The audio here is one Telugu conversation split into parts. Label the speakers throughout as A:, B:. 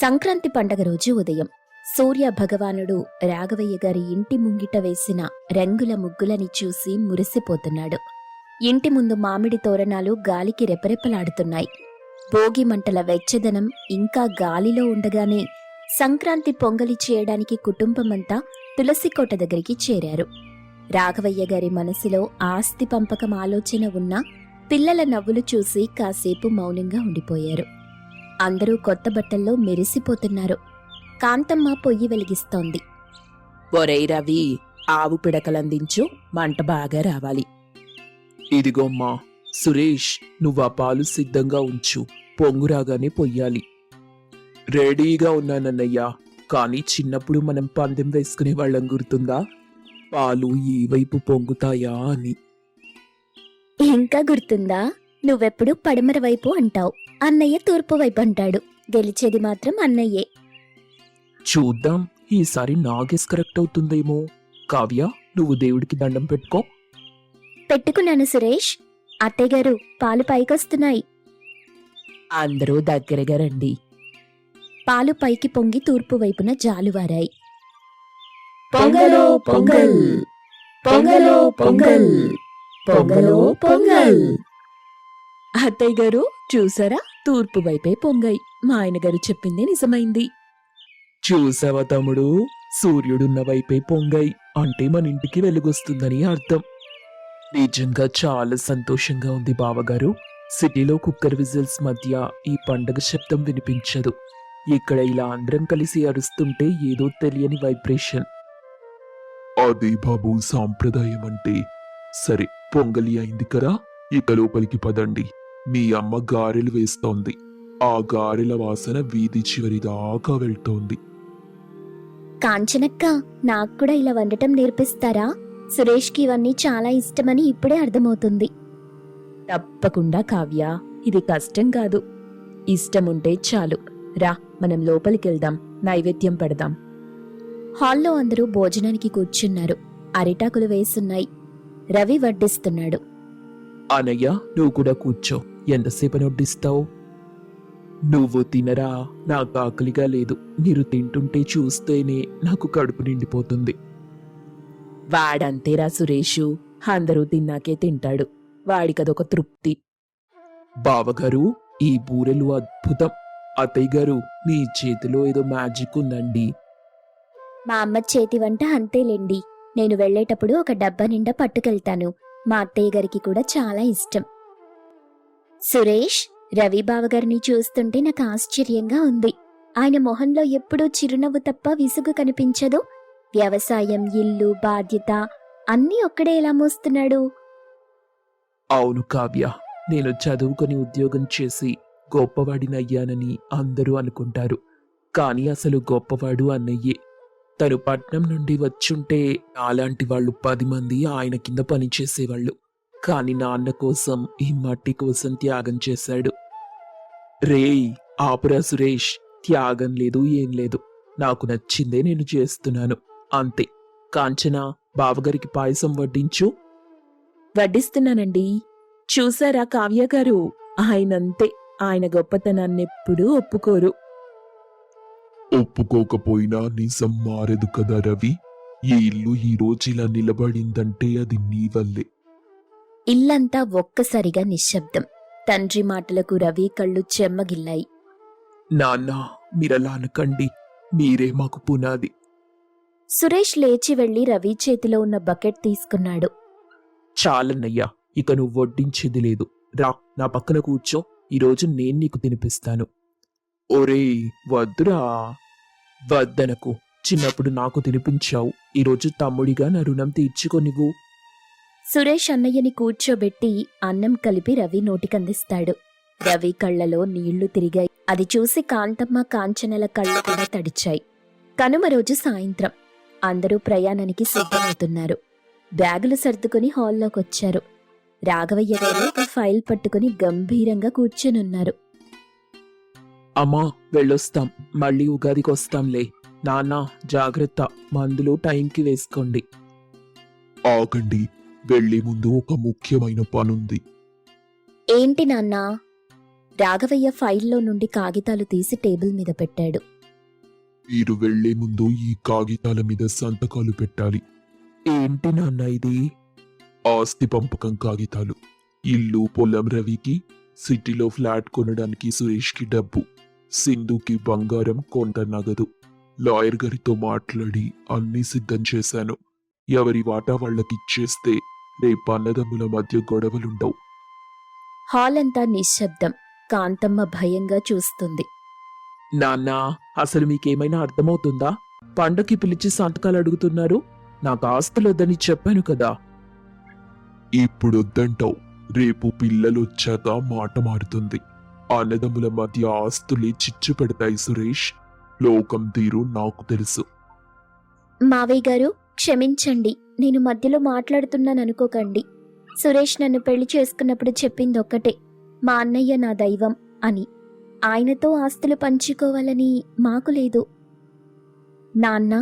A: సంక్రాంతి పండగ రోజు ఉదయం సూర్య భగవానుడు రాఘవయ్య గారి ఇంటి ముంగిట వేసిన రంగుల ముగ్గులని చూసి మురిసిపోతున్నాడు. ఇంటి ముందు మామిడి తోరణాలు గాలికి రెపరెపలాడుతున్నాయి. భోగి మంటల వెచ్చదనం ఇంకా గాలిలో ఉండగానే సంక్రాంతి పొంగలి చేయడానికి కుటుంబమంతా తులసికోట దగ్గరికి చేరారు. రాఘవయ్య గారి మనసులో ఆస్తి పంపకం ఆలోచన ఉన్నా పిల్లల నవ్వులు చూసి కాసేపు మౌనంగా ఉండిపోయారు. అందరూ కొత్త బట్టల్లో మెరిసిపోతున్నారు. కాంతమ్మ పొయ్యి వెలిగిస్తోంది.
B: ఒరేయ్ రవి, ఆవు పిడకలందించు, మంట బాగా రావాలి.
C: ఇదిగోమ్మా. సురేష్, నువ్వు ఆ పాలు సిద్ధంగా ఉంచు, పొంగురాగానే పొయ్యాలి. రెడీగా ఉన్నానన్నయ్యా, కానీ చిన్నప్పుడు మనం పందెం వేసుకునే వాళ్ళం గుర్తుందా? పాలు ఏ వైపు పొంగుతాయా అని.
A: ఇంకా గుర్తుందా? నువ్వెప్పుడు పడమర వైపు అంటావు, అన్నయ్య తూర్పు వైపు అంటాడు. గెలిచేది మాత్రం అన్నయ్యే.
C: చూద్దాం, ఈసారి నా గెస్ కరెక్ట్ అవుతుందేమో. కావ్య, నువ్వు దేవుడికి దండం పెట్టుకో.
A: పెట్టుకున్నాను సురేష్. అత్తయ్యగారు, పాలు పైకొస్తున్నాయి.
B: అందరూ దగ్గరగా రండి.
A: పాలు పైకి పొంగి తూర్పు వైపున జాలువారాయి.
B: పొంగలో పొంగల్, పొంగలో పొంగల్, పొంగలో పొంగల్. అత్తయ్య గారు చూసారా, తూర్పు వైపే పొంగాయి. మా ఆయన గారు చెప్పింది నిజమైంది.
C: చూసావా తమ్ముడు, సూర్యుడున్న వైపే పొంగాయి అంటే మన ఇంటికి వెలుగొస్తుందని అర్థం. నిజంగా చాలా సంతోషంగా ఉంది బావగారు. సిటీలో కుక్కర్ విజిల్స్ మధ్య ఈ పండగ శబ్దం వినిపించదు. ఇక్కడ ఇలా అందరం కలిసి అరుస్తుంటే ఏదో తెలియని వైబ్రేషన్.
D: అదే బాబు సాంప్రదాయం అంటే. సరే, పొంగలి అయింది కదా, ఇక లోపలికి పదండి. మీ అమ్మ గారెలు వేస్తోంది. ఆ గారెల వాసన వీధి చివరి దాకా వెళ్తోంది.
A: కాంచనక్క, నాకు కూడా ఇలా వండటం నేర్పిస్తారా? సురేష్కి ఇవన్నీ చాలా ఇష్టమని ఇప్పుడే అర్థమవుతుంది.
B: తప్పకుండా కావ్య, ఇది కష్టం కాదు. ఇష్టముంటే చాలు. రా, మనం లోపలికెళ్దాం, నైవేద్యం పెడదాం.
A: హాల్లో అందరూ భోజనానికి కూర్చున్నారు. అరిటాకులు వేసున్నాయి. రవి వడ్డిస్తున్నాడు.
C: అనయ్య, నువ్వు కూడా కూర్చో. ఎంతసేపు వడ్డిస్తావు? నువ్వు తినరా, నాకు ఆకలిగా లేదు. మీరు తింటుంటే చూస్తేనే నాకు కడుపు నిండిపోతుంది.
B: వాడంతేరా సురేషు, అందరూ తిన్నాకే తింటాడు. వాడికదొక తృప్తి.
C: బావగారు, ఈ బూరెలు అద్భుతం. అత్తయ్య గారు, మీ చేతిలో ఏదో మ్యాజిక్ ఉందండి.
A: మా అమ్మ చేతి వంట అంతేలేండి. నేను వెళ్లేటప్పుడు ఒక డబ్బా నిండా పట్టుకెళ్తాను. మా అత్తయ్య గారికి కూడా చాలా ఇష్టం. సురేష్, రవి బావగారిని చూస్తుంటే నాకు ఆశ్చర్యంగా ఉంది. ఆయన మొహంలో ఎప్పుడూ చిరునవ్వు తప్ప విసుగు కనిపించదు. వ్యవసాయం, ఇల్లు, బాధ్యత అన్నీ ఒక్కడే ఎలా మోస్తున్నాడు?
C: అవును కావ్య, నేను చదువుకొని ఉద్యోగం చేసి గొప్పవాడినయ్యానని అందరూ అనుకుంటారు. కానీ అసలు గొప్పవాడు అన్నయ్యే. తను పట్నం నుండి వచ్చుంటే నాలాంటి వాళ్ళు 10 మంది ఆయన కింద పనిచేసేవాళ్ళు. కాని నాన్న కోసం, ఈ మట్టి కోసం త్యాగం చేశాడు. రేయ్, ఆపురా సురేష్, త్యాగం లేదు ఏం లేదు. నాకు నచ్చిందే నేను చేస్తున్నాను, అంతే. కాంచన, బావగారికి పాయసం వడ్డించు.
B: వడ్డిస్తున్నానండి. చూసారా కావ్య గారు, ఆయనంతే. ఆయన గొప్పతనాన్నెప్పుడూ ఒప్పుకోరు.
D: ఒప్పుకోకపోయినా నిజం మారదు కదా రవి. ఈ ఇల్లు ఈ రోజు ఇలా నిలబడిందంటే అది నీ వల్లే.
A: ఇల్లంతా ఒక్కసారిగా నిశ్శబ్దం. తండ్రి మాటలకు రవి కళ్ళు చెమ్మగిల్లాయి.
C: నాన్న, మీరలా అనకండి. మీరే మాకు పునాది.
A: సురేష్ లేచి వెళ్లి రవి చేతిలో ఉన్న బకెట్ తీసుకున్నాడు.
C: చాలన్నయ్యా, ఇక నువ్వు వడ్డించేది లేదు. రా, నా పక్కన కూర్చో. ఈరోజు నేను నీకు తినిపిస్తాను. ఒరేయ్, వద్దురా. వద్దనకు. చిన్నప్పుడు నాకు తినిపించావు. ఈరోజు తమ్ముడిగా నా రుణం తీర్చుకో నువ్వు.
A: సురేష్ అన్నయ్యని కూర్చోబెట్టి అన్నం కలిపి రవి నోటికందిస్తాడు. రవి కళ్లలో నీళ్లు తిరిగాయి. అది చూసి కాంతమ్మ, కాంచనల కళ్ళు కూడా తడిచాయి. కనుమ రోజు సాయంత్రం అందరూ ప్రయాణానికి సిద్ధమవుతున్నారు. బ్యాగులు సర్దుకుని హాల్లోకొచ్చారు. రాఘవయ్య గారు ఒక ఫైల్ పట్టుకుని గంభీరంగా కూర్చొనున్నారు.
C: అమ్మా, వెళ్ళొస్తాం. మళ్ళీ ఉగాదికి వస్తాంలే. నాన్న, జాగ్రత్త. మందులు టైంకి వేసుకోండి.
D: ఆగండి, వెళ్లే ముందు ఒక ముఖ్యమైన పనుంది.
A: ఏంటి నాన్నా? రాఘవయ్య ఫైల్లో నుండి కాగితాలు తీసి టేబుల్ మీద పెట్టాడు.
D: మీరు వెళ్లే ముందు ఈ కాగితాల మీద సంతకాలు పెట్టాలి.
C: ఏంటి నాన్న ఇది?
D: ఆస్తి పంపకం కాగితాలు. ఇల్లు పొలం రవికి, సిటీలో ఫ్లాట్ కొనడానికి సురేష్కి డబ్బు, సింధుకి బంగారం, కొంత నగదు. లాయర్ గారితో మాట్లాడి అన్నీ సిద్ధం చేశాను. ఎవరి వాటా వాళ్ళకిచ్చేస్తే రేపు అన్నదమ్ముల మధ్య గొడవలుండవు.
A: హాల్ అంతా నిశ్శబ్దం. కాంతమ్మ భయంగా చూస్తుంది.
C: నాన్న, అసలు మీకేమైనా అర్థమవుతుందా? పండకి పిలిచి సంతకాలు అడుగుతున్నారు. నాకు ఆస్తులొద్దని చెప్పాను కదా.
D: ఇప్పుడొద్దంటావు, రేపు పిల్లలొచ్చాక మాట మారుతుంది. అన్నదమ్ముల మధ్య ఆస్తులే చిచ్చు పెడతాయి సురేష్. లోకం తీరు నాకు తెలుసు.
A: మావయ్య గారు, క్షమించండి. నేను మధ్యలో మాట్లాడుతున్నాననుకోకండి. సురేష్ నన్ను పెళ్లి చేసుకున్నప్పుడు చెప్పింది ఒక్కటే, మా అన్నయ్య నా దైవం అని. ఆయనతో ఆస్తులు పంచుకోవాలని మాకు లేదు. నాన్న,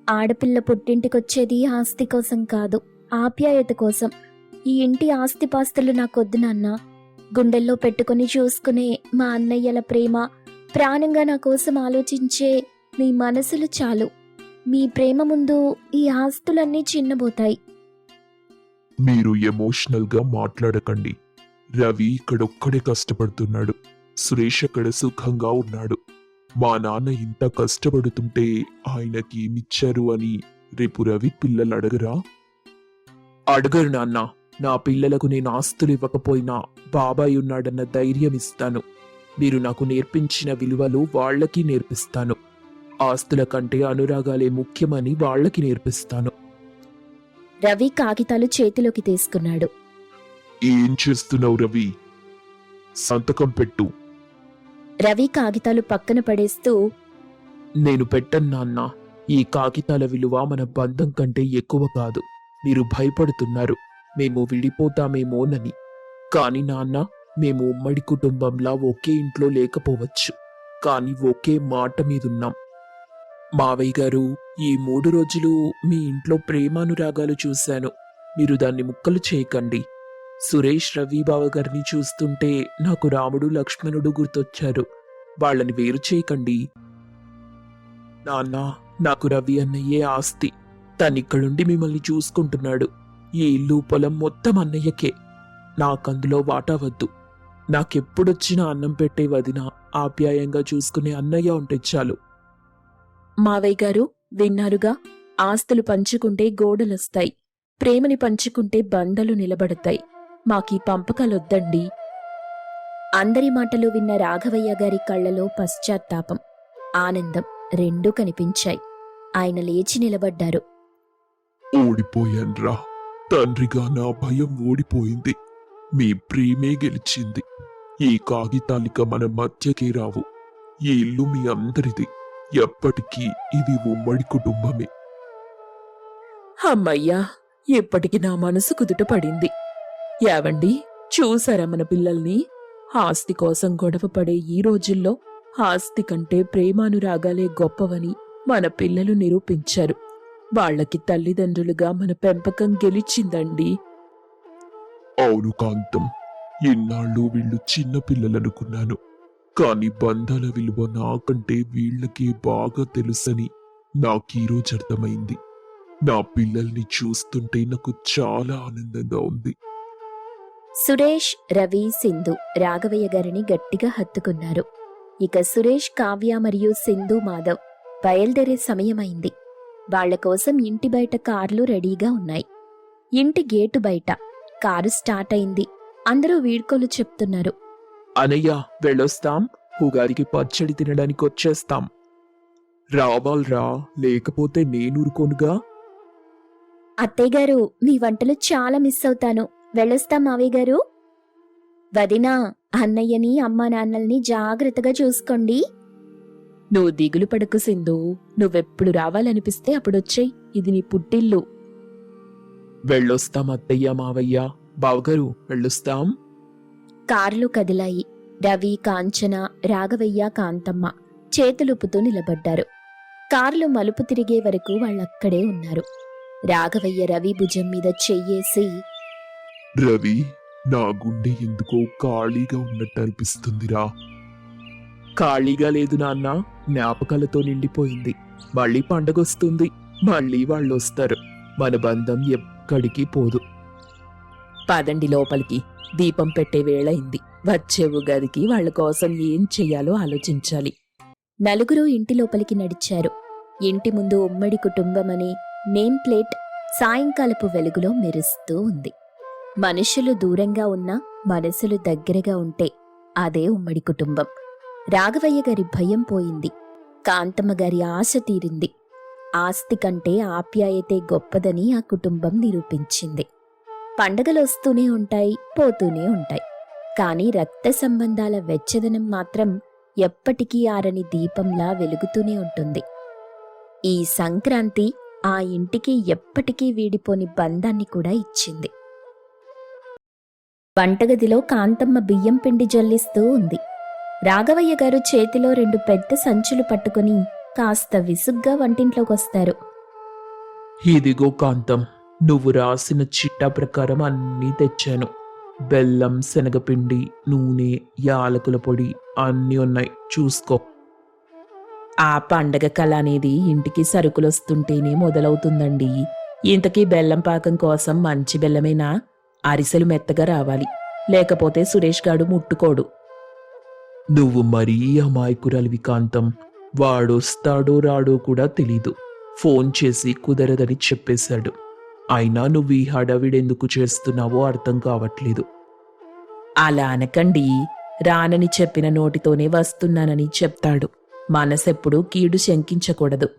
A: ఆడపిల్ల పుట్టింటికొచ్చేది ఆస్తి కోసం కాదు, ఆప్యాయత కోసం. ఈ ఇంటి ఆస్తిపాస్తులు నాకొద్దు నాన్న. గుండెల్లో పెట్టుకుని చూసుకునే మా అన్నయ్యల ప్రేమ, ప్రాణంగా నా కోసం ఆలోచించే మీ మనసులు చాలు. మీ ప్రేమ ముందు ఈ ఆస్తులన్నీ చిన్నబోతాయి.
D: మీరు ఎమోషనల్గా మాట్లాడకండి. రవి ఇక్కడొక్కడే కష్టపడుతున్నాడు. సురేష్ అక్కడ సుఖంగా ఉన్నాడు. మా నాన్న ఇంత కష్టపడుతుంటే ఆయనకి ఏమిచ్చారు అని రేపు రవి పిల్లలు అడగరా?
C: అడగరు నాన్న. నా పిల్లలకు నేను ఆస్తులు ఇవ్వకపోయినా బాబాయ్ ఉన్నాడన్న ధైర్యం ఇస్తాను. మీరు నాకు నేర్పించిన విలువలు వాళ్ళకి నేర్పిస్తాను. ఆస్తుల కంటే అనురాగాలే ముఖ్యమని వాళ్ళకి నేర్పిస్తాను.
A: రవి కాగితాలు చేతిలోకి తీసుకున్నాడు.
D: ఏం చేస్తున్నావు రవి? సంతకం పెట్టు.
A: రవి కాగితాలు పక్కన పడేస్తూ,
C: నేను పెట్టను నాన్న. ఈ కాగితాల విలువ మన బంధం కంటే ఎక్కువ కాదు. మీరు భయపడుతున్నారు మేము విడిపోతామేమోనని. కాని నాన్న, మేము ఉమ్మడి కుటుంబంలా ఒకే ఇంట్లో లేకపోవచ్చు, కానీ ఒకే మాట మీదున్నాం. మావయ్య గారు, ఈ 3 రోజులు మీ ఇంట్లో ప్రేమానురాగాలు చూశాను. మీరు దాన్ని ముక్కలు చేయకండి. సురేష్, రవి బావ గారిని చూస్తుంటే నాకు రాముడు లక్ష్మణుడు గుర్తొచ్చారు. వాళ్ళని వేరు చేయకండి. నాన్న, నాకు రవి అన్నయ్యే ఆస్తి. తనిక్కడుండి మిమ్మల్ని చూసుకుంటున్నాడు. ఈ ఇల్లు పొలం మొత్తం అన్నయ్యకే. నాకందులో వాటా వద్దు. నాకెప్పుడొచ్చినా అన్నం పెట్టే వదిన, ఆప్యాయంగా చూసుకునే అన్నయ్య ఉంటే చాలు.
A: మావయ్య గారు, విన్నారుగా? ఆస్తులు పంచుకుంటే గోడలొస్తాయి, ప్రేమని పంచుకుంటే బంధాలు నిలబడతాయి. మాకీ పంపకాలొద్దండి. అందరి మాటలు విన్న రాఘవయ్య గారి కళ్లలో పశ్చాత్తాపం, ఆనందం రెండూ కనిపించాయి. ఆయన లేచి నిలబడ్డారు.
D: ఓడిపోయాన్రా. తండ్రిగా నా భయం ఓడిపోయింది. మీ ప్రేమే గెలిచింది. ఈ కాగితాలిక మన మధ్యకే రావు. ఈ ఇల్లు మీ అందరిది. ఎప్పటికీ ఇది ఉమ్మడి కుటుంబమే.
B: అమ్మయ్యా, ఇప్పటికి నా మనసు కుదుట పడింది. యావండి, చూసారా మన పిల్లల్ని? ఆస్తి కోసం గొడవ పడే ఈ రోజుల్లో ఆస్తి కంటే ప్రేమానురాగాలే గొప్పవని మన పిల్లలు నిరూపించారు. వాళ్ళకి తల్లిదండ్రులుగా మన పెంపకం గెలిచిందండి.
D: అవును కాంతం, ఎన్నాళ్ళు వీళ్ళు చిన్న పిల్లలనుకున్నాను. కాని బంధాల విలువ నాకంటే వీళ్ళకే బాగా తెలుసని నాకీరోజు అర్థమైంది. నా పిల్లల్ని చూస్తుంటే నాకు చాలా ఆనందంగా ఉంది.
A: సురేష్, రవి, సింధు రాఘవయ్య గారిని గట్టిగా హత్తుకున్నారు. ఇక సురేష్, కావ్య మరియు సింధు, మాధవ్ బయలుదేరే సమయమైంది. వాళ్ల కోసం ఇంటి బయట కార్లు రెడీగా ఉన్నాయి. ఇంటి గేటు బయట కారు స్టార్ట్ అయింది. అందరూ వీడ్కోలు చెప్తున్నారు.
C: అనయ్య, వెళ్ళొస్తాం. ఉగాదికి పచ్చడి తినడానికి వచ్చేస్తాం. రావాల్రా, లేకపోతే నేనూరుకోనుగా.
A: అత్తయ్య గారు, మీ వంటలు చాలా మిస్ అవుతాను. వెళ్ళొస్తాం మావయ్య గారు. వదినా, అన్నయ్యని అమ్మా నాన్నల్ని జాగ్రత్తగా చూసుకోండి.
B: నువ్వు దిగులు పడకు సింధు. నువ్వెప్పుడు రావాలనిపిస్తే అప్పుడొచ్చేయ్. ఇది నీ పుట్టిల్లు.
C: వెళ్ళొస్తాం అత్తయ్య, మావయ్య, బావగారు, వెళ్ళొస్తాం.
A: కార్లు కదిలాయి. రవి, కాంచన, రాఘవయ్య, కాంతమ్మ చేతులుపుతూ నిలబడ్డారు. కార్లు మలుపు తిరిగే వరకు వాళ్ళక్కడే ఉన్నారు. రాఘవయ్య రవి భుజం మీద చెయ్యేసి,
D: రవి, నా గుండె ఎందుకో ఖాళీగా ఉన్నట్టు అనిపిస్తుందిరా.
C: ఖాళీగా లేదు నాన్న, జ్ఞాపకాలతో నిండిపోయింది. మళ్ళీ పండగొస్తుంది, మళ్ళీ వాళ్ళు వస్తారు. మన బంధం ఎక్కడికి పోదు.
B: పదండి లోపలికి, దీపం పెట్టే వేళయింది. వచ్చే ఉగాదికి వాళ్ళ కోసం ఏం చెయ్యాలో ఆలోచించాలి.
A: నలుగురు ఇంటి లోపలికి నడిచారు. ఇంటి ముందు ఉమ్మడి కుటుంబమనే నేమ్ ప్లేట్ సాయంకాలపు వెలుగులో మెరుస్తూ ఉంది. మనుషులు దూరంగా ఉన్నా మనసులు దగ్గరగా ఉంటే అదే ఉమ్మడి కుటుంబం. రాఘవయ్య గారి భయం పోయింది. కాంతమ్మ గారి ఆశ తీరింది. ఆస్తి కంటే ఆప్యాయతే గొప్పదని ఆ కుటుంబం నిరూపించింది. పండగలు వస్తూనే ఉంటాయి, పోతూనే ఉంటాయి. కానీ రక్త సంబంధాల వెచ్చదనం మాత్రం ఎప్పటికీ ఆరని దీపంలా వెలుగుతూనే ఉంటుంది. ఈ సంక్రాంతి ఆ ఇంటికి ఎప్పటికీ వీడిపోని బంధాన్ని కూడా ఇచ్చింది. వంటగదిలో కాంతమ్మ బియ్యం పిండి జల్లిస్తూ ఉంది. రాఘవయ్య గారు చేతిలో 2 పెద్ద సంచులు పట్టుకుని కాస్త విసుగ్గా వంటింట్లోకొస్తారు.
C: ఇదిగో కాంతం, నువ్వు రాసిన చిట్టా ప్రకారం అన్నీ తెచ్చాను. బెల్లం, శనగపిండి, నూనె, యాలకుల పొడి అన్నీ ఉన్నాయి, చూసుకో.
B: ఆ పండగ కళ అనేది ఇంటికి సరుకులొస్తుంటేనే మొదలవుతుందండి. ఇంతకీ బెల్లం పాకం కోసం మంచి బెల్లమేనా? అరిసెలు మెత్తగా రావాలి, లేకపోతే సురేష్ గాడు ముట్టుకోడు.
C: నువ్వు మరీ అమాయకురాలివి కాంతం. వాడొస్తాడో రాడో కూడా తెలీదు. ఫోన్ చేసి కుదరదని చెప్పేశాడు. అయినా నువ్వు ఈ హడావిడెందుకు చేస్తున్నావో అర్థం కావట్లేదు.
B: అలా అనకండి. రానని చెప్పిన నోటితోనే వస్తున్నానని చెప్తాడు. మనసెప్పుడు కీడు శంకించకూడదు.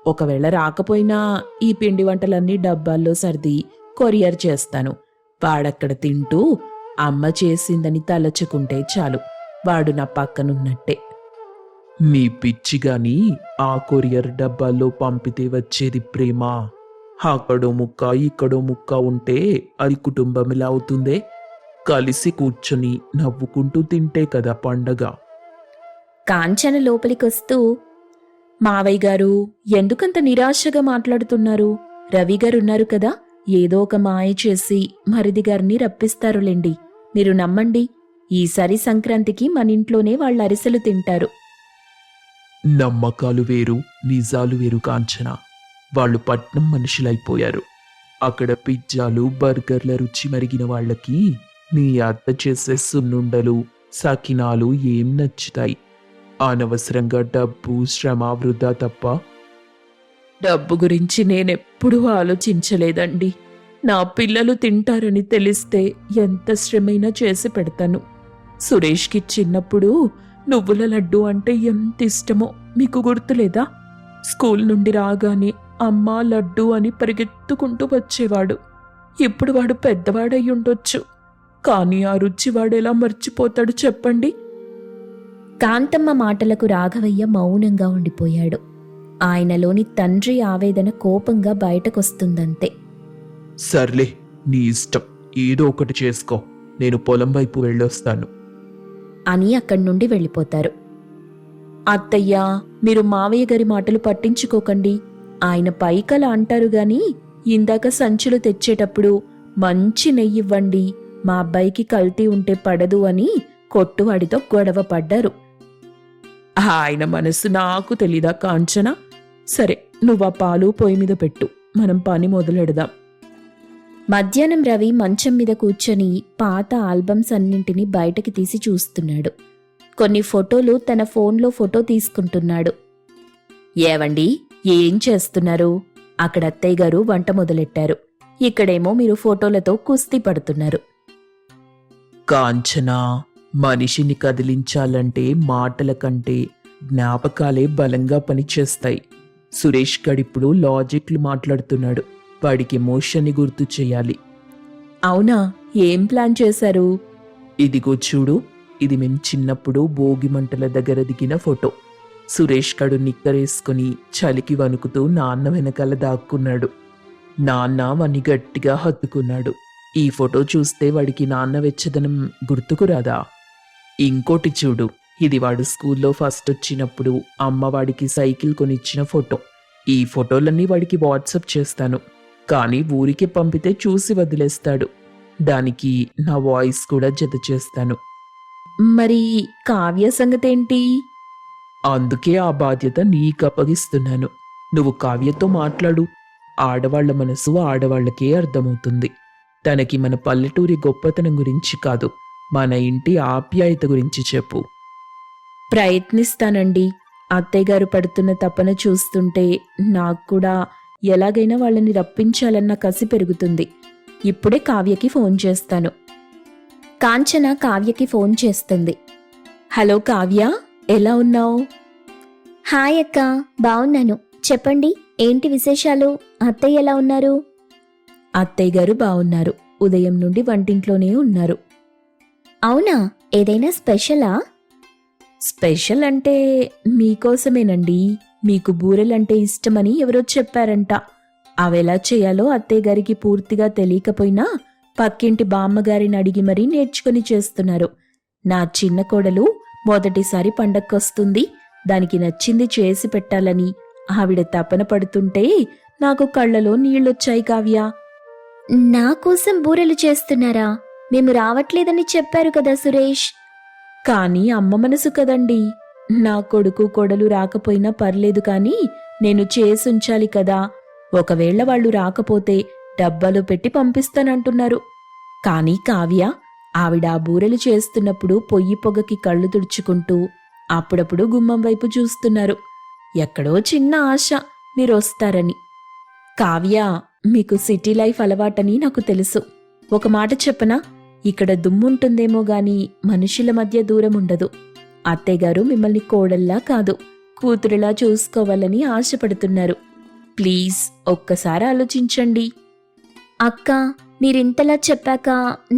B: ఒకవేళ రాకపోయినా ఈ పిండి వంటలన్నీ డబ్బాల్లో సర్ది కొరియర్ చేస్తాను. వాడక్కడ తింటూ అమ్మ చేసిందని తలచుకుంటే చాలు, వాడు నా పక్కనున్నట్టే.
C: నీ పిచ్చిగాని ఆ కొరియర్ డబ్బాల్లో పంపితే వచ్చేది ప్రేమ. అక్కడో ముక్క ఇక్కడో ముక్క ఉంటే అది కుటుంబమిలా అవుతుందే. కలిసి కూర్చొని నవ్వుకుంటూ తింటే కదా పండగ.
A: కాంచన లోపలికొస్తూ,
B: మావయ్య గారు ఎందుకంత నిరాశగా మాట్లాడుతున్నారు? రవి గారున్నారు కదా, ఏదో ఒక మాయ చేసి మరిది గారిని రప్పిస్తారులేండి. మీరు నమ్మండి. ఈసారి సంక్రాంతికి మన ఇంట్లోనే వాళ్ళ అరిసెలు తింటారు.
C: నమ్మకాలు వేరు, నిజాలు వేరు కాంచన. వాళ్ళు పట్నం మనుషులైపోయారు. అక్కడ పిజ్జాలు, బర్గర్ల రుచి మరిగిన వాళ్ళకి నీ అత్త చేసే సున్నుండలు, సకినాలు ఏం నచ్చుతాయి? అనవసరంగా డబ్బు, శ్రమ వృధా తప్ప.
B: డబ్బు గురించి నేనెప్పుడూ ఆలోచించలేదండి. నా పిల్లలు తింటారని తెలిస్తే ఎంత శ్రమైనా చేసి పెడతాను. సురేష్కి చిన్నప్పుడు నువ్వుల లడ్డు అంటే ఎంత ఇష్టమో మీకు గుర్తులేదా? స్కూల్ నుండి రాగానే అమ్మా లడ్డు అని పరిగెత్తుకుంటూ వచ్చేవాడు. ఇప్పుడు వాడు పెద్దవాడయ్యుండొచ్చు, కానీ ఆ రుచి వాడెలా మర్చిపోతాడు చెప్పండి?
A: కాంతమ్మ మాటలకు రాఘవయ్య మౌనంగా ఉండిపోయాడు. ఆయనలోని తండ్రి ఆవేదన కోపంగా బయటకొస్తుందంతే.
C: సర్లే, నీ ఇష్టం, ఏదో ఒకటి చేసుకో. నేను పొలం వైపు వెళ్ళొస్తాను
A: అని అక్కడి నుండి వెళ్ళిపోతారు.
B: అత్తయ్యా, మీరు మావయ్య గారి మాటలు పట్టించుకోకండి. ఆయన పైకల అంటారు గాని ఇందాక సంచులు తెచ్చేటప్పుడు మంచి నెయ్యివ్వండి, మా అబ్బాయికి కల్తీ ఉంటే పడదు అని కొట్టువాడితో గొడవ పడ్డారు. ఆయన మనసు నాకు తెలీదా కాంచన? సరే, నువ్వు ఆ పాలు పొయ్యి మీద పెట్టు, మనం పని మొదలెడదాం.
A: మధ్యాహ్నం రవి మంచం మీద కూర్చొని పాత ఆల్బమ్స్ అన్నింటినీ బయటకి తీసి చూస్తున్నాడు. కొన్ని ఫోటోలు తన ఫోన్లో ఫోటో తీసుకుంటున్నాడు.
B: ఏవండి, ఏం చేస్తున్నారు? అక్కడ అత్తయ్య గారు వంట మొదలెట్టారు, ఇక్కడేమో మీరు ఫోటోలతో కుస్తీ పడుతున్నారు.
C: కాంచనా, మనిషిని కదిలించాలంటే మాటల కంటే జ్ఞాపకాలే బలంగా పనిచేస్తాయి. సురేష్ గడిప్పుడు లాజిక్లు మాట్లాడుతున్నాడు. వాడికి ఎమోషన్ని గుర్తు చేయాలి.
B: అవునా? ఏం ప్లాన్ చేశారు?
C: ఇదిగో చూడు, ఇది మేం చిన్నప్పుడు భోగి మంటల దగ్గర దిగిన ఫోటో. సురేష్ గడు నిక్కరేసుకుని చలికి వణుకుతూ నాన్న వెనకాల దాక్కున్నాడు. నాన్న వాణ్ణి గట్టిగా హత్తుకున్నాడు. ఈ ఫోటో చూస్తే వాడికి నాన్న వెచ్చదనం గుర్తుకురాదా? ఇంకోటి చూడు, ఇది వాడు స్కూల్లో ఫస్ట్ వచ్చినప్పుడు అమ్మ వాడికి సైకిల్ కొనిచ్చిన ఫోటో. ఈ ఫోటోలన్నీ వాడికి వాట్సప్ చేస్తాను, కానీ ఊరికి పంపితే చూసి వదిలేస్తాడు. దానికి నా వాయిస్ కూడా జత చేస్తాను.
B: మరి కావ్య సంగతేంటి?
C: అందుకే ఆ బాధ్యత నీకు అప్పగిస్తున్నాను. నువ్వు కావ్యతో మాట్లాడు. ఆడవాళ్ల మనసు ఆడవాళ్లకే అర్థమవుతుంది. తనకి మన పల్లెటూరి గొప్పతనం గురించి కాదు, మన ఇంటి ఆప్యాయత గురించి చెప్పు.
B: ప్రయత్నిస్తానండి. అత్తయ్య గారు పడుతున్న తపన చూస్తుంటే నాకు కూడా ఎలాగైనా వాళ్ళని రప్పించాలన్న కసి పెరుగుతుంది. ఇప్పుడే కావ్యకి ఫోన్ చేస్తాను.
A: కాంచన కావ్యకి ఫోన్ చేస్తుంది.
B: హలో కావ్య, ఎలా ఉన్నావు?
A: హాయ్ అక్క, బావున్నాను. చెప్పండి, ఏంటి విశేషాలు? అత్తయ్య ఎలా ఉన్నారు?
B: అత్తయ్య గారు బావున్నారు. ఉదయం నుండి వంటింట్లోనే ఉన్నారు.
A: అవునా, ఏదైనా స్పెషలా?
B: స్పెషల్ అంటే మీకోసమేనండి. మీకు బూరెలంటే ఇష్టమని ఎవరో చెప్పారంట. అవెలా చేయాలో అత్తయ్య గారికి పూర్తిగా తెలియకపోయినా పక్కింటి బామ్మగారిని అడిగి మరీ నేర్చుకుని చేస్తున్నారు. నా చిన్న కోడలు మొదటిసారి పండక్కొస్తుంది, దానికి నచ్చింది చేసి పెట్టాలని ఆవిడ తపన పడుతుంటే నాకు కళ్ళలో నీళ్లొచ్చాయి కావ్య.
A: నా కోసం బూరెలు చేస్తున్నారా? మేము రావట్లేదని చెప్పారు కదా సురేష్.
B: కానీ అమ్మ మనసు కదండి. నా కొడుకు కోడలు రాకపోయినా పర్లేదు కానీ నేను చేసుంచాలి కదా. ఒకవేళ వాళ్ళు రాకపోతే డబ్బాలో పెట్టి పంపిస్తానంటున్నారు. కానీ కావ్య, ఆవిడ ఆ బూరెలు చేస్తున్నప్పుడు పొయ్యి పొగకి కళ్ళు తుడుచుకుంటూ అప్పుడప్పుడు గుమ్మం వైపు చూస్తున్నారు. ఎక్కడో చిన్న ఆశ మీరొస్తారని. కావ్య, మీకు సిటీ లైఫ్ అలవాటని నాకు తెలుసు. ఒక మాట చెప్పనా? ఇక్కడ దుమ్ముంటుందేమో గాని మనుషుల మధ్య దూరం ఉండదు. అత్తయ్యగారు మిమ్మల్ని కోడల్లా కాదు, కూతురులా చూసుకోవాలని ఆశపడుతున్నారు. ప్లీజ్ ఒక్కసారి ఆలోచించండి.
A: అక్క, మీరింతలా చెప్పాక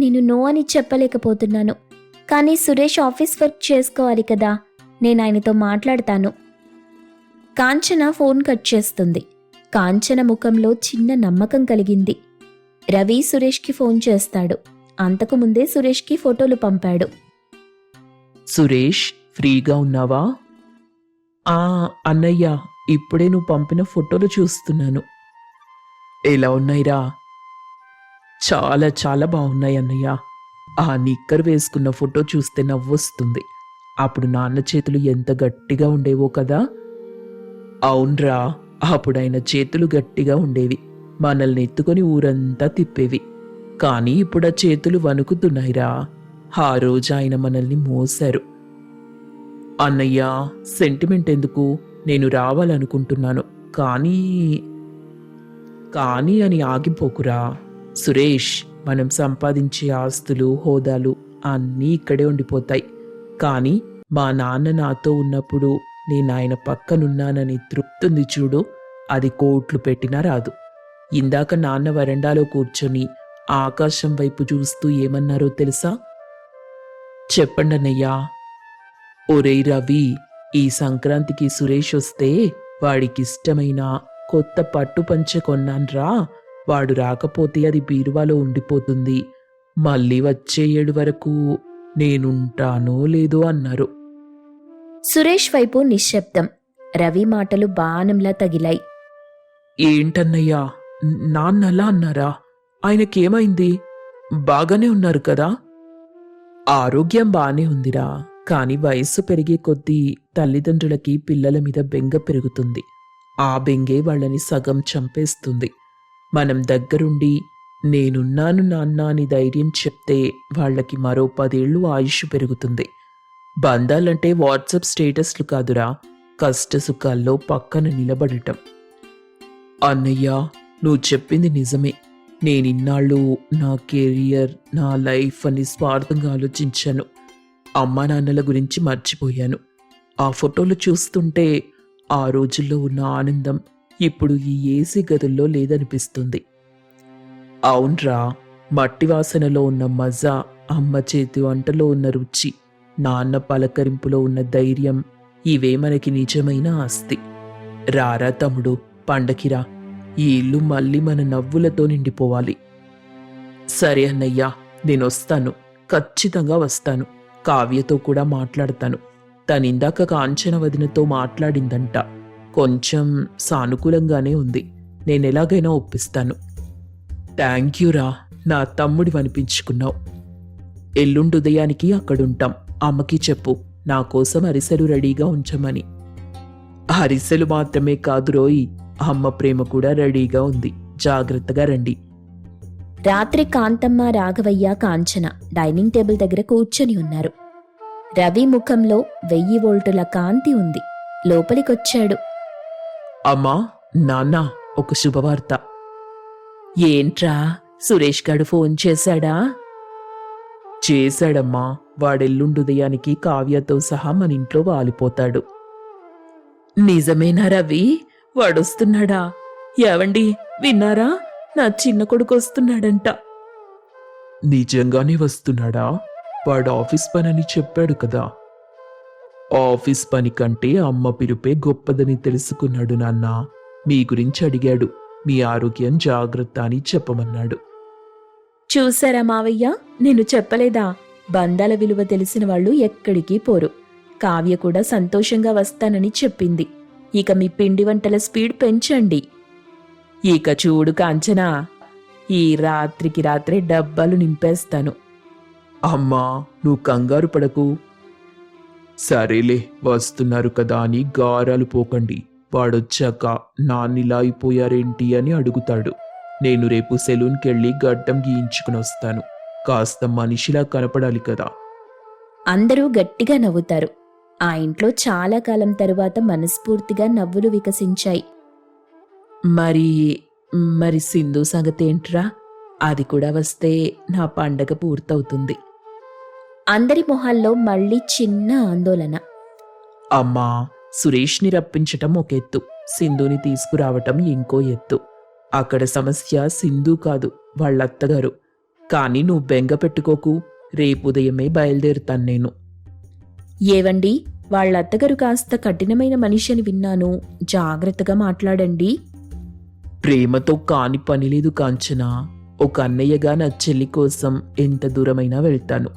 A: నేను నో అని చెప్పలేకపోతున్నాను. కానీ సురేష్ ఆఫీస్ వర్క్ చేసుకోవాలి కదా, నేను ఆయనతో మాట్లాడతాను. కాంచన ఫోన్ కట్ చేస్తుంది. కాంచన ముఖంలో చిన్న నమ్మకం కలిగింది. రవి సురేష్కి ఫోన్ చేస్తాడు. అంతకుముందే సురేష్కి ఫోటోలు పంపాడు.
C: సురేష్, ఫ్రీగా ఉన్నావా? అన్నయ్య, ఇప్పుడే నువ్వు పంపిన ఫోటోలు చూస్తున్నాను. ఎలా ఉన్నాయిరా? చాలా చాలా బాగున్నాయి అన్నయ్య. ఆ నిక్కర్ వేసుకున్న ఫోటో చూస్తే నవ్వొస్తుంది. అప్పుడు నాన్న చేతులు ఎంత గట్టిగా ఉండేవో కదా. అవునరా, అప్పుడు ఆయన చేతులు గట్టిగా ఉండేవి, మనల్ని ఎత్తుకొని ఊరంతా తిప్పేవి. కానీ ఇప్పుడు ఆ చేతులు వణుకుతున్నాయిరా. ఆ రోజు ఆయన మనల్ని మోశారు. అన్నయ్య, సెంటిమెంట్ ఎందుకు? నేను రావాలనుకుంటున్నాను, కానీ అని ఆగిపోకురా. సురేష్, మనం సంపాదించే ఆస్తులు, హోదాలు అన్నీ ఇక్కడే ఉండిపోతాయి. కానీ మా నాన్న నాతో ఉన్నప్పుడు నేను ఆయన పక్కనున్నానని తృప్తుంది చూడు, అది కోట్లు పెట్టినా రాదు. ఇందాక నాన్న వరండాలో కూర్చొని ఆకాశం వైపు చూస్తూ ఏమన్నారో తెలుసా? చెప్పండి అన్నయ్యా. ఒరేయ్ రవి, ఈ సంక్రాంతికి సురేష్ వస్తే వాడికిష్టమైన కొత్త పట్టు పంచె కొన్నాన్రా. వాడు రాకపోతే అది బీరువాలో ఉండిపోతుంది. మళ్ళీ వచ్చే 7 వరకు నేనుంటానో లేదో అన్నారు.
A: సురేష్ వైపు నిశ్శబ్దం. రవి మాటలు బాణంలా తగిలాయి.
C: ఏంటన్నయ్యా, నాన్నలా అన్నారా? ఆయనకేమైంది? బాగానే ఉన్నారు కదా? ఆరోగ్యం బానే ఉందిరా, కాని వయస్సు పెరిగే కొద్దీ తల్లిదండ్రులకి పిల్లల మీద బెంగ పెరుగుతుంది. ఆ బెంగే వాళ్ళని సగం చంపేస్తుంది. మనం దగ్గరుండి నేనున్నాను నాన్న అని ధైర్యం చెప్తే వాళ్ళకి మరో 10 ఏళ్ళు ఆయుష్ పెరుగుతుంది. బంధాలంటే వాట్సాప్ స్టేటస్లు కాదురా, కష్టసుఖాల్లో పక్కన నిలబడటం. అన్నయ్య, నువ్వు చెప్పింది నిజమే. నేనిన్నాళ్ళు నా కెరియర్, నా లైఫ్ అని స్వార్థంగా ఆలోచించాను. అమ్మా నాన్నల గురించి మర్చిపోయాను. ఆ ఫోటోలు చూస్తుంటే ఆ రోజుల్లో ఉన్న ఆనందం ఇప్పుడు ఈ ఏసీ గదుల్లో లేదనిపిస్తుంది. అవునరా, మట్టి వాసనలో ఉన్న మజా, అమ్మ చేతి వంటలో ఉన్న రుచి, నాన్న పలకరింపులో ఉన్న ధైర్యం, ఇవే మనకి నిజమైన ఆస్తి. రారా తమ్ముడు, పండకిరా. ఈ ఇల్లు మళ్ళీ మన నవ్వులతో నిండిపోవాలి. సరే అన్నయ్యా, నేనొస్తాను, ఖచ్చితంగా వస్తాను. కావ్యతో కూడా మాట్లాడతాను. తనిందాక కాంచన వదినతో మాట్లాడిందంట. కొంచెం సానుకూలంగానే ఉంది. నేనెలాగైనా ఒప్పిస్తాను. థ్యాంక్ యూ రా,
B: నా తమ్ముడివనిపించుకున్నావు. ఎల్లుండి ఉదయానికి అక్కడుంటాం. అమ్మకి చెప్పు నా కోసం అరిసెలు రెడీగా ఉంచమని. అరిసెలు మాత్రమే కాదు రోయ్, అమ్మ ప్రేమ కూడా రెడీగా ఉంది. జాగ్రత్తగా రండి.
A: రాత్రి కాంతమ్మ, రాఘవయ్య, కాంచన డైనింగ్ టేబుల్ దగ్గర కూర్చొని ఉన్నారు. రవి ముఖంలో 1000 వోల్టుల కాంతి ఉంది. లోపలికొచ్చాడు.
B: అమ్మా, నాన్న, ఒక శుభవార్త. ఏంట్రా, సురేష్ గారు ఫోన్ చేశాడా? చేశాడమ్మా. వాడెల్లుండి ఉదయానికి కావ్యతో సహా మన ఇంట్లో వాలిపోతాడు. నిజమేనా రవి? వాడొస్తున్నాడా? ఏవండి, విన్నారా? నా చిన్న కొడుకు వస్తున్నాడంట.
C: నిజంగానే వస్తున్నాడా? వాడు ఆఫీస్ పనని చెప్పాడు కదా. ఆఫీస్ పని కంటే అమ్మ పిలుపే గొప్పదని తెలుసుకున్నాడు నాన్న. మీ గురించి అడిగాడు. మీ ఆరోగ్యం జాగ్రత్త అని చెప్పమన్నాడు.
A: చూసారా మావయ్య, నేను చెప్పలేదా? బంధాల విలువ తెలిసిన వాళ్ళు ఎక్కడికి పోరు. కావ్య కూడా సంతోషంగా వస్తానని చెప్పింది. ఇక మీ పిండి వంటల స్పీడ్ పెంచండి.
B: ఇక చూడు కాంచనా, ఈ రాత్రికి రాత్రే డబ్బాలు నింపేస్తాను.
C: అమ్మా, నువ్వు కంగారు పడకు. సరేలే, వస్తున్నారు కదా అని గారాలు పోకండి. వాడొచ్చాక నాన్నిలా అయిపోయారేంటి అని అడుగుతాడు. నేను రేపు సెలూన్కెళ్ళి గడ్డం గీయించుకుని వస్తాను. కాస్త మనిషిలా కనపడాలి కదా.
A: అందరూ గట్టిగా నవ్వుతారు. ఆ ఇంట్లో చాలా కాలం తరువాత మనస్ఫూర్తిగా నవ్వులు వికసించాయి.
B: మరి సింధు సంగతేంట్రా? అది కూడా వస్తే నా పండగ పూర్తవుతుంది.
A: అందరి మొహాల్లో మళ్ళీ చిన్న ఆందోళన.
B: అమ్మా, సురేష్ని రప్పించటం ఒక ఎత్తు, సింధుని తీసుకురావటం ఇంకో ఎత్తు. అక్కడ సమస్య సింధు కాదు, వాళ్ళత్తగారు. కానీ నువ్వు బెంగ పెట్టుకోకు. రేపు ఉదయమే బయలుదేరుతాను నేను.
A: ఏవండి, వాళ్ళత్తగారు కాస్త కఠినమైన మనిషి అని విన్నాను. జాగ్రత్తగా మాట్లాడండి.
B: ప్రేమతో కాని పని లేదు కాంచనా. ఒక అన్నయ్యగా నా చెల్లి కోసం ఎంత దూరమైనా వెళ్తాను.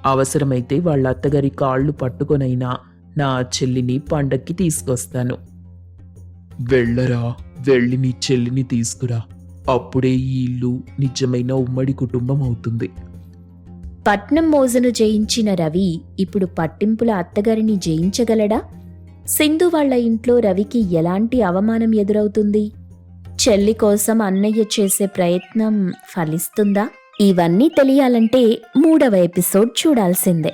B: అవసరమైతే వాళ్ళ అత్తగారి కాళ్ళు పట్టుకొనైనా నా చెల్లిని పండక్కి తీసుకొస్తాను.
C: వెళ్ళరా, వెళ్ళి నీ చెల్లిని తీసుకురా. అప్పుడే ఈ ఇల్లు నిజమైన ఉమ్మడి కుటుంబం అవుతుంది.
A: పట్నం మోజను జయించిన రవి ఇప్పుడు పట్టింపుల అత్తగారిని జయించగలడా? సింధు వాళ్ల ఇంట్లో రవికి ఎలాంటి అవమానం ఎదురవుతుంది? చెల్లి కోసం అన్నయ్య చేసే ప్రయత్నం ఫలిస్తుందా? ఇవన్నీ తెలియాలంటే 3వ ఎపిసోడ్ చూడాల్సిందే.